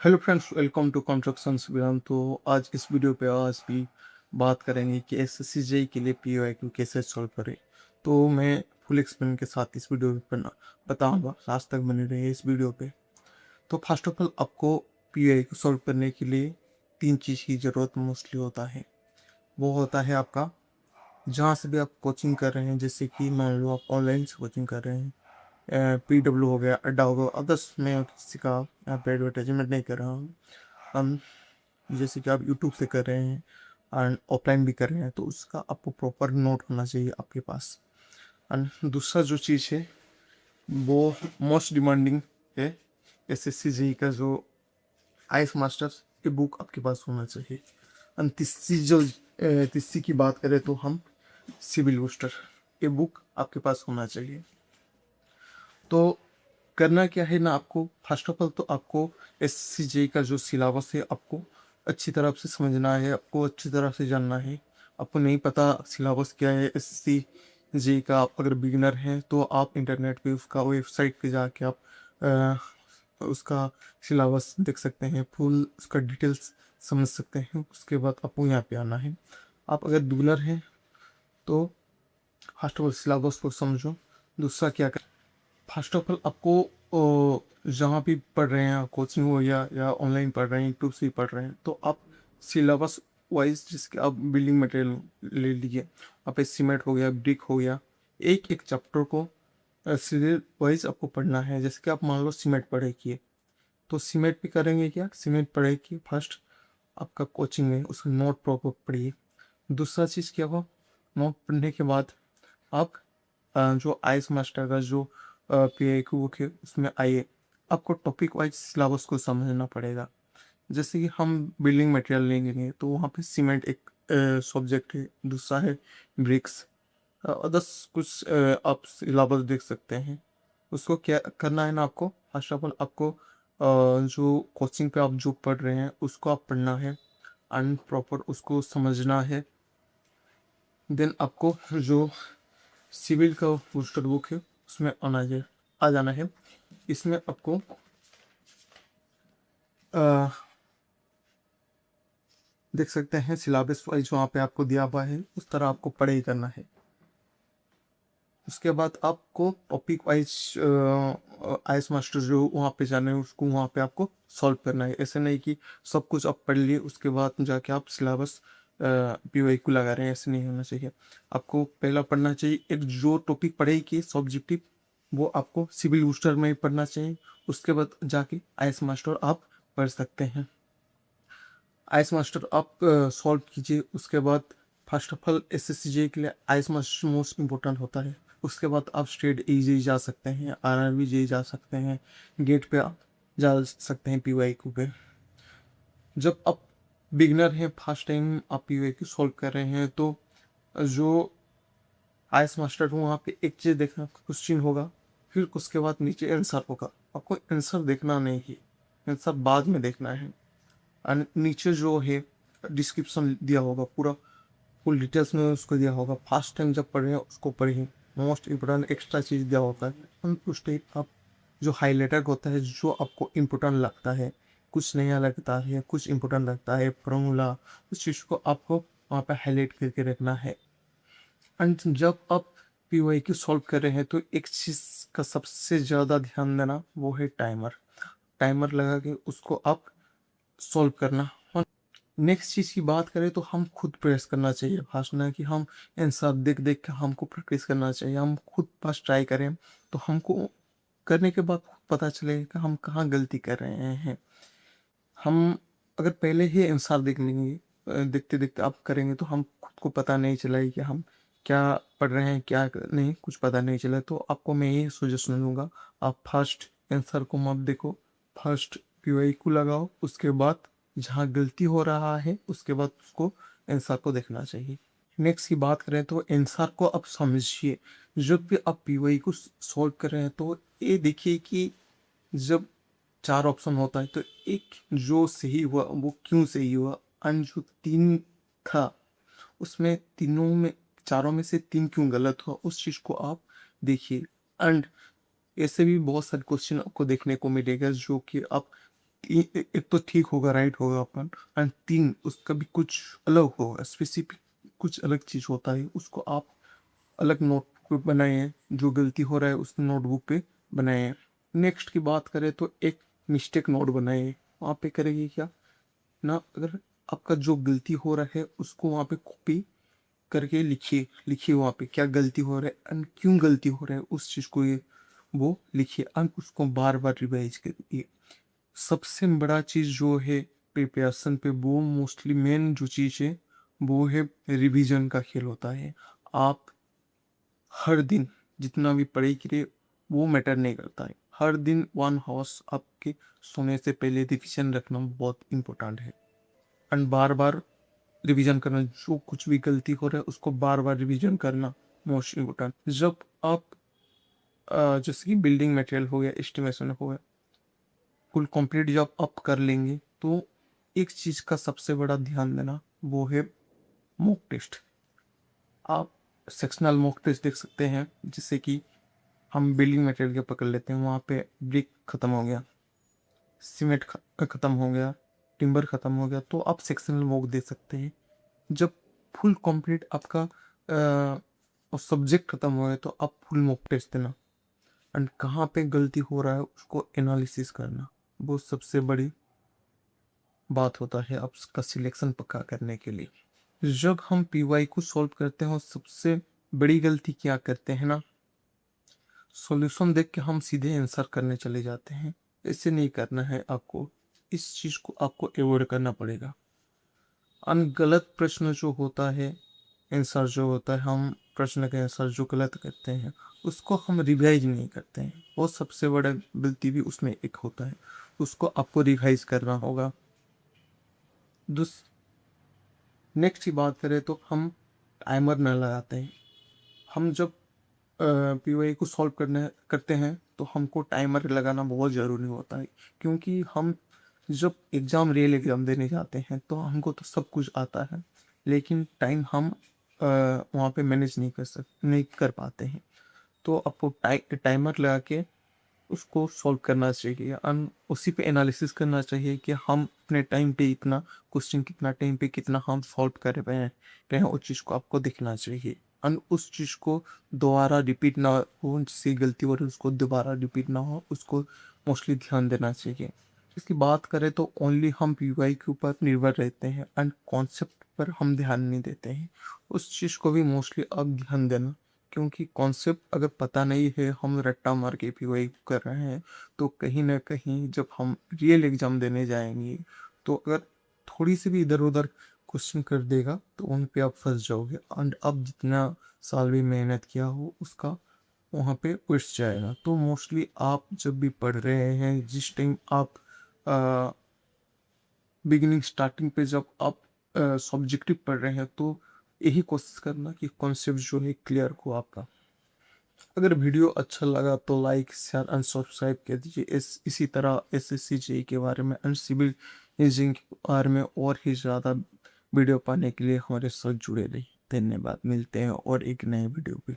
Hello friends, welcome to constructions Viram. तो आज इस वीडियो पे आज भी बात करेंगे कि एसएससी के लिए पीओआईक्यू कैसे सॉल्व करें। तो मैं फुल एक्सप्लेन के साथ इस वीडियो पे बताऊंगा, लास्ट तक बने रहिए इस वीडियो पे। तो फर्स्ट ऑफ ऑल आपको पीओआईक्यू सॉल्व करने के लिए तीन चीज़ की ज़रूरत मोस्टली होता है। वो होता है आपका, जहाँ से भी आप कोचिंग कर रहे हैं, जैसे कि मान लो आप ऑनलाइन से कोचिंग कर रहे हैं, PW हो गया, अड्डा हो गया, अदर्स मैं किसी का यहाँ पे एडवर्टाइजमेंट नहीं कर रहा हूँ। हम जैसे कि आप यूट्यूब से कर रहे हैं एंड ऑफलाइन भी कर रहे हैं, तो उसका आपको प्रॉपर नोट होना चाहिए आपके पास। एंड दूसरा जो चीज़ है वो मोस्ट डिमांडिंग है, एसएससी जेई का जो आईएएस मास्टर्स ये बुक आपके पास होना चाहिए। एंड तीसरी की बात करें तो हम सिविल बूस्टर ये बुक आपके पास होना चाहिए। तो करना क्या है ना, आपको फर्स्ट ऑफ ऑल तो आपको एसएससी का जो सिलेबस है आपको अच्छी तरह से समझना है, आपको अच्छी तरह से जानना है। आपको नहीं पता सिलेबस क्या है एसएससी का, आप अगर बिगिनर हैं तो आप इंटरनेट पे उसका वेबसाइट पे जाके आप उसका सिलेबस देख सकते हैं, फुल उसका डिटेल्स समझ सकते हैं। उसके बाद आपको यहाँ पे आना है। आप अगर बिगिनर हैं तो फर्स्ट ऑफ ऑल सिलेबस को समझो। दूसरा क्या, फर्स्ट ऑफ ऑल आपको जहाँ भी पढ़ रहे हैं, कोचिंग हो या ऑनलाइन पढ़ रहे हैं, यूट्यूब से ही पढ़ रहे हैं, तो आप सिलेबस वाइज जिसके आप बिल्डिंग मटेरियल ले लीजिए। आप सीमेंट हो गया, ब्रिक हो गया, एक एक चैप्टर को सीरियल वाइज आपको पढ़ना है। जैसे कि आप मान लो सीमेंट पढ़े किए, तो सीमेंट भी करेंगे क्या, सीमेंट पढ़े कि फर्स्ट आपका कोचिंग है उसका नोट प्रॉपर पढ़िए। दूसरा चीज़ क्या हो, नोट पढ़ने के बाद आप जो आईएएस मास्टर का जो पीआईक्यू बुक है उसमें आइए, आपको टॉपिक वाइज सिलेबस को समझना पड़ेगा। जैसे कि हम बिल्डिंग मटेरियल लेंगे तो वहाँ पे सीमेंट एक सब्जेक्ट है, दूसरा है ब्रिक्स, अदर्स कुछ आप सिलेबस देख सकते हैं। उसको क्या करना है ना, आपको फर्स्ट ऑफ ऑल आपको जो कोचिंग पे आप जो पढ़ रहे हैं उसको आप पढ़ना है एंड प्रॉपर उसको समझना है। देन आपको जो सिविल का बूस्टर बुक है उसमें आ जाना है। इसमें आपको अ, देख सकते हैं सिलेबस वाइज वहाँ पे आपको दिया हुआ है, उस तरह आपको पढ़ाई करना है। उसके बाद आपको टॉपिक वाइज आईएएस मास्टर जो वहाँ पे जाना है उसको वहाँ पे आपको सॉल्व करना है। ऐसे नहीं कि सब कुछ आप पढ़ लिए उसके बाद जाके आप सिलेबस पीवाईक्यू लगा रहे हैं, ऐसे नहीं होना चाहिए। आपको पहला पढ़ना चाहिए, एक जो टॉपिक पढ़े कि सब्जेक्टिव वो आपको सिविल बूस्टर में ही पढ़ना चाहिए। उसके बाद जाके आईएएस मास्टर आप पढ़ सकते हैं। आईएएस मास्टर आप सॉल्व कीजिए। उसके बाद फर्स्ट ऑफ ऑल एसएससी के लिए आईएएस मास्टर मोस्ट इम्पोर्टेंट होता है। उसके बाद आप स्टेट एजी जा सकते हैं, आरआरबी जे जा सकते हैं, गेट पे आप जा सकते हैं पीवाईक्यू पे। जब आप बिगनर हैं, फर्स्ट टाइम आप पीवाईक्यू सॉल्व कर रहे हैं, तो जो आईएएस मास्टर हो वहाँ पे एक चीज़ देखना, क्वेश्चन होगा, फिर उसके बाद नीचे आंसर होगा। आपको आंसर देखना नहीं है, आंसर बाद में देखना है। और नीचे जो है डिस्क्रिप्शन दिया होगा, पूरा फुल डिटेल्स में उसको दिया होगा। फर्स्ट टाइम जब पढ़ रहे हैं उसको पढ़िए। मोस्ट इम्पोर्टेंट एक्स्ट्रा चीज़ दिया होता है, हम उस टाइप आप जो हाईलाइटर होता है, जो आपको इम्पोर्टेंट लगता है, कुछ नया लगता है, कुछ इम्पोर्टेंट लगता है, फॉर्मूला, उस चीज़ को आपको वहाँ पे हाईलाइट करके रखना है। एंड जब आप पीवाईक्यू सॉल्व कर रहे हैं तो एक चीज़ का सबसे ज़्यादा ध्यान देना, वो है टाइमर। टाइमर लगा के उसको आप सॉल्व करना। नेक्स्ट चीज़ की बात करें तो हम खुद प्रयास करना चाहिए, फास्ट ना कि हम आंसर देख देख के हमको प्रैक्टिस करना चाहिए। हम खुद फास्ट ट्राई करें तो हमको करने के बाद खुद पता चलेगा कि हम कहाँ गलती कर रहे हैं। हम अगर पहले ही आंसर देख लेंगे, देखते देखते आप करेंगे, तो हम खुद को पता नहीं चलेगा कि हम क्या पढ़ रहे हैं, क्या नहीं, कुछ पता नहीं चला। तो आपको मैं ये सजेशन दूंगा, आप फर्स्ट आंसर को मत देखो, फर्स्ट पीवाईक्यू लगाओ, उसके बाद जहाँ गलती हो रहा है उसके बाद उसको आंसर को देखना चाहिए। नेक्स्ट की बात करें तो आंसर को आप समझिए। जब भी आप पीवाईक्यू सॉल्व कर रहे हैं तो ये देखिए कि जब चार ऑप्शन होता है तो एक जो सही हुआ वो क्यों सही हुआ, एंड जो तीन था उसमें तीनों में, चारों में से तीन क्यों गलत हुआ, उस चीज़ को आप देखिए। एंड ऐसे भी बहुत सारे क्वेश्चन आपको देखने को मिलेगा जो कि आप एक तो ठीक होगा, राइट होगा अपन, एंड तीन उसका भी कुछ अलग होगा, स्पेसिफिक कुछ अलग चीज होता है, उसको आप अलग नोटबुक पे बनाए, जो गलती हो रहा है उस नोटबुक पे बनाए। नेक्स्ट की बात करें तो एक मिस्टेक नोट बनाए, वहाँ पे करेंगे क्या ना, अगर आपका जो गलती हो रहा है उसको वहाँ पे कॉपी करके लिखिए, लिखिए वहाँ पे क्या गलती हो रहा है एंड क्यों गलती हो रहा है उस चीज़ को, ये वो लिखिए एंड उसको बार बार रिवाइज करिए। सबसे बड़ा चीज़ जो है प्रिपरेशन पे, वो मोस्टली मेन जो चीज़ है वो है रिवीजन का खेल होता है। आप हर दिन जितना भी पढ़ाई करिए वो मैटर नहीं करता है, हर दिन 1 हाउस आपके सोने से पहले रिवीजन रखना बहुत इंपॉर्टेंट है। एंड बार बार रिवीजन करना, जो कुछ भी गलती हो रहा है उसको बार बार रिवीजन करना मोस्ट इम्पोर्टेंट। जब आप जैसे कि बिल्डिंग मटेरियल हो गया, एस्टिमेशन हो गया, कुल कंप्लीट जब आप कर लेंगे तो एक चीज़ का सबसे बड़ा ध्यान देना वो है मॉक टेस्ट। आप सेक्शनल मॉक टेस्ट देख सकते हैं, जिससे कि हम बिल्डिंग मटेरियल के पकड़ लेते हैं, वहाँ पे ब्रिक खत्म हो गया, सीमेंट खत्म हो गया, टिम्बर खत्म हो गया, तो आप सेक्शनल मॉक दे सकते हैं। जब फुल कंप्लीट आपका सब्जेक्ट खत्म हो गया तो आप फुल मॉक टेस्ट देना, एंड कहाँ पे गलती हो रहा है उसको एनालिसिस करना, वो सबसे बड़ी बात होता है आपका सिलेक्शन पक्का करने के लिए। जब हम पीवाई को सॉल्व करते हैं, सबसे बड़ी गलती क्या करते हैं ना, सॉल्यूशन देख के हम सीधे आंसर करने चले जाते हैं। ऐसे नहीं करना है आपको, इस चीज़ को आपको अवॉइड करना पड़ेगा। गलत प्रश्न जो होता है, आंसर जो होता है, हम प्रश्न के आंसर जो गलत करते हैं उसको हम रिवाइज नहीं करते हैं, वो सबसे बड़ा गलती भी उसमें एक होता है, उसको आपको रिवाइज करना होगा। दूस नेक्स्ट की बात करें तो हम टाइमर न लगाते हैं। हम जब पीवाई को सॉल्व करते हैं तो हमको टाइमर लगाना बहुत ज़रूरी होता है, क्योंकि हम जब रियल एग्ज़ाम देने जाते हैं तो हमको तो सब कुछ आता है, लेकिन टाइम हम वहाँ पे मैनेज नहीं कर पाते हैं। तो आपको टाइमर लगा के उसको सॉल्व करना चाहिए, उसी पे एनालिसिस करना चाहिए कि हम अपने टाइम पे इतना क्वेश्चन, कितना टाइम पे कितना हम सॉल्व कर रहे हैं, उस चीज़ को आपको देखना चाहिए। उस चीज़ को दोबारा रिपीट ना हो, जिससे गलती हो रही है उसको दोबारा रिपीट ना हो, उसको मोस्टली ध्यान देना चाहिए। इसकी बात करें तो ओनली हम पीवाई के ऊपर निर्भर रहते हैं एंड कॉन्सेप्ट पर हम ध्यान नहीं देते हैं। उस चीज़ को भी मोस्टली अब ध्यान देना, क्योंकि कॉन्सेप्ट अगर पता नहीं है, हम रट्टा मार के पीवाई कर रहे हैं, तो कहीं ना कहीं जब हम रियल एग्ज़ाम देने जाएंगे तो अगर थोड़ी सी भी इधर उधर क्वेश्चन कर देगा तो उन पे आप फंस जाओगे, एंड अब जितना साल भी मेहनत किया हो उसका वहाँ पे वेस्ट जाएगा। तो मोस्टली आप जब भी पढ़ रहे हैं, जिस टाइम आप बिगिनिंग स्टार्टिंग पे जब आप सब्जेक्टिव पढ़ रहे हैं, तो यही कोशिश करना कि कॉन्सेप्ट जो है क्लियर हो आपका। अगर वीडियो अच्छा लगा तो लाइक शेयर एंड सब्सक्राइब कर दीजिए। इसी तरह एसएससी जेई के बारे में एंड सिविल इंजीनियरिंग के बारे में और ही ज़्यादा वीडियो पाने के लिए हमारे साथ जुड़े रहिए। धन्यवाद, मिलते हैं और एक नए वीडियो पे।